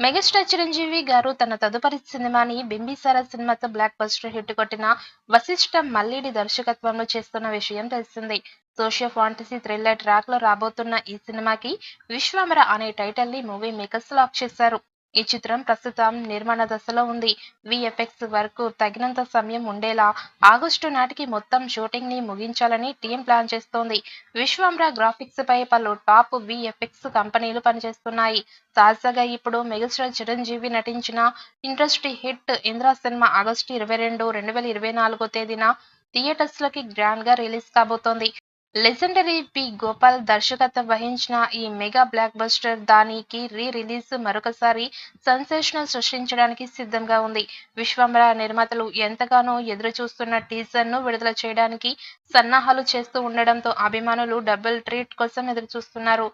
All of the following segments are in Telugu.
మెగాస్టార్ చిరంజీవి గారు తన తదుపరి సినిమాని 'బింబిసార' సినిమాతో బ్లాక్ బస్టర్ హిట్ కొట్టిన వశిష్ఠ మల్లిడి దర్శకత్వంలో చేస్తున్న విషయం తెలిసిందే. సోషియో ఫాంటసీ థ్రిల్లర్ ట్రాక్‌లో రాబోతున్న ఈ సినిమాకి 'విశ్వంబర' అనే టైటిల్‌ని మూవీ మేకర్స్ లాక్ చేశారు. ఈ చిత్రం ప్రస్తుతం నిర్మాణ దశలో ఉంది. వీఎఫ్ఎక్స్ వర్క్ తగినంత సమయం ఉండేలా ఆగస్టు నాటికి మొత్తం షూటింగ్‌ని ముగించాలని టీమ్ ప్లాన్ చేస్తోంది. 'విశ్వంబర' గ్రాఫిక్స్ పై పలు టాప్ వీఎఫ్ఎక్స్ కంపెనీలు పనిచేస్తున్నాయి. తాజాగా ఇప్పుడు మెగాస్టార్ చిరంజీవి నటించిన industry hit 'Indra' cinema August 22, 2024 తేదీన థియేటర్స్‌లోకి గ్రాండ్‌గా రిలీజ్ కాబోతోంది. Legendary P. గోపాల్ దర్శకత్వం వహించిన ఈ మెగా బ్లాక్ బస్టర్ దానికి రిలీజ్ మరొకసారి సెన్సేషన్ సృష్టించడానికి సిద్ధంగా ఉంది. 'విశ్వంబర' నిర్మాతలు ఎంతగానో ఎదురుచూస్తున్న టీజర్‌ను విడుదల చేయడానికి సన్నాహాలు చేస్తూ ఉండడంతో అభిమానులు డబుల్ ట్రీట్ కోసం ఎదురుచూస్తున్నారు.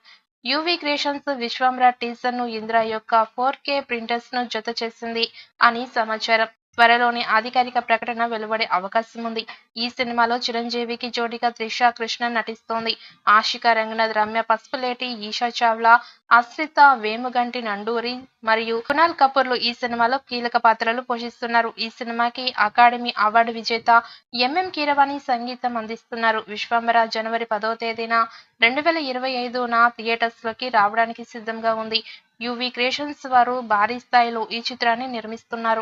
యూవీ క్రియేషన్స్ 'విశ్వంబర' టీజర్‌ను 'ఇంద్ర' యొక్క 4K ప్రింటర్స్‌ను జత చేసింది అని సమాచారం. త్వరలోనే అధికారిక ప్రకటన వెలువడే అవకాశం ఉంది. ఈ సినిమాలో చిరంజీవికి జోడీగా త్రిష కృష్ణన్ నటిస్తోంది. ఆషికా రంగనాథ్, రమ్య పసుపులేటి, ఈషా చావ్లా, అశ్రిత వేముగంటి నండూరి మరియు కునాల్ కపూర్లు ఈ సినిమాలో కీలక పాత్రలు పోషిస్తున్నారు. ఈ సినిమాకి అకాడమీ అవార్డు విజేత ఎంఎం కీరవాణి సంగీతం అందిస్తున్నారు. 'విశ్వంబర' జనవరి 10వ తేదీన 2025న థియేటర్స్‌లోకి రావడానికి సిద్ధంగా ఉంది. యూవీ క్రియేషన్స్ వారు భారీ స్థాయిలో ఈ చిత్రాన్ని నిర్మిస్తున్నారు.